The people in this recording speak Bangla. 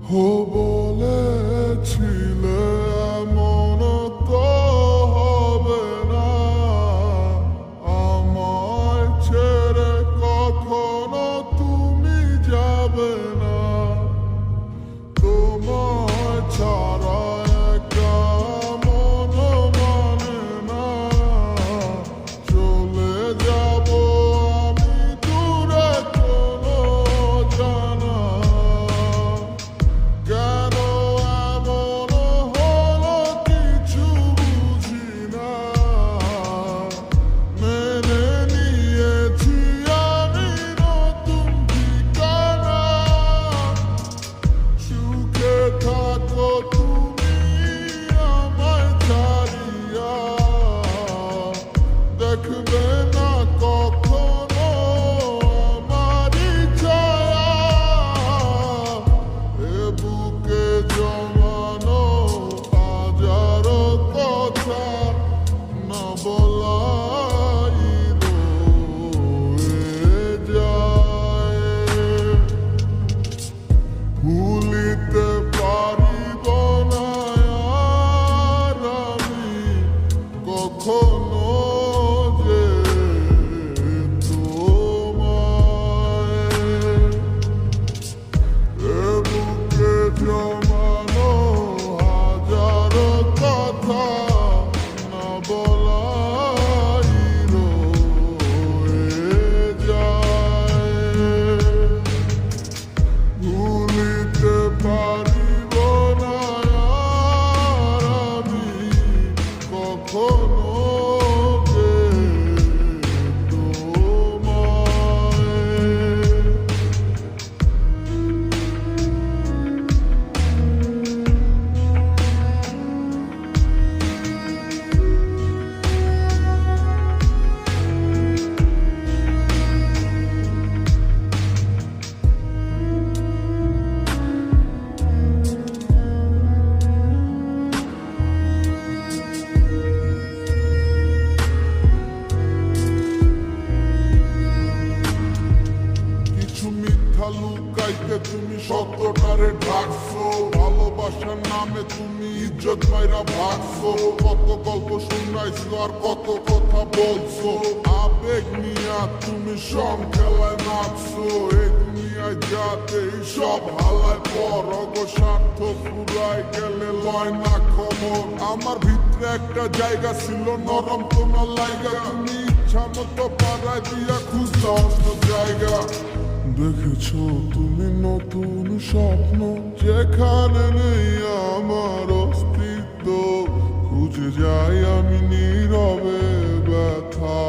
হো বলেছিলে এমন তো হবে না, আমায় ছেড়ে কখনো তুমি যাবে না। তোমায় ছাড়া একা মন মানে না, চলে যাব আমি দূরে কোনো জানা। কেন এমন হলো কিছু বুঝি না, মেনে নিয়েছি আমি নতুন ঠিকানা। সুখে থাকো তুমি আমায় ছাড়িয়া, দেখবে না কখনো আমারই ছায়া। এ বুকে জমানো হাজারো কথা না বলাই রয়ে যায়। ভুলিতে পারিব না আর আমি কখনো যে তোমায়। এ বুকে জমানো হাজারো কথা না বলাই রয়ে যায়। ভুলিতে পারিব না আর আমি কখনো যে কিছু মিথ্যা লুকাইতে তুমি সত্যটারে ঢাকছো, ভালোবাসার নামে তুমি ইজ্জত মাইরা ভাগছো। কত গল্প শুনাইছো আর কত কথা বলছো, আবেগ নিয়া তুমি সব খেলায় নাচছো। এই দুনিয়ায় যাতে সব হালায় পর, অগো স্বার্থ পুরাই গেলে লয় না খবর। আমার ভিতরে একটা জায়গা ছিল নরম তোমার লাইগা, তুমি ইচ্ছা মতো পাড়ায় দিয়া খুঁজছো অন্য জায়গা। দেখেছো তুমি নতুন স্বপ্ন, যেখানে নেই আমার অস্তিত্ব, খুঁজে যাই আমি নীরবে ব্যথা।